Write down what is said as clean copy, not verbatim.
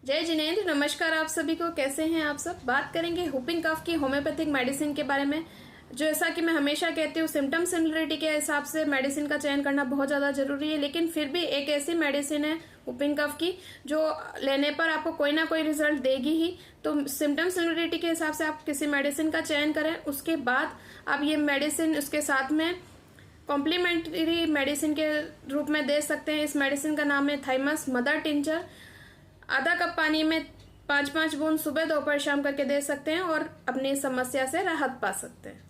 जय जिनेंद्र, नमस्कार आप सभी को। कैसे हैं आप सब। बात करेंगे हुपिंग कफ की होम्योपैथिक मेडिसिन के बारे में। जैसा कि मैं हमेशा कहती हूँ, सिम्टम सिमिलरिटी के हिसाब से मेडिसिन का चयन करना बहुत ज़्यादा जरूरी है, लेकिन फिर भी एक ऐसी मेडिसिन है हुपिंग कफ की जो लेने पर आपको कोई ना कोई रिजल्ट देगी ही। तो सिम्टम सिमिलरिटी के हिसाब से आप किसी मेडिसिन का चयन करें, उसके बाद आप ये मेडिसिन उसके साथ में कॉम्प्लीमेंट्री मेडिसिन के रूप में दे सकते हैं। इस मेडिसिन का नाम है थाइमस मदर टिंचर। आधा कप पानी में 5-5 बूंद सुबह दोपहर शाम करके दे सकते हैं और अपनी समस्या से राहत पा सकते हैं।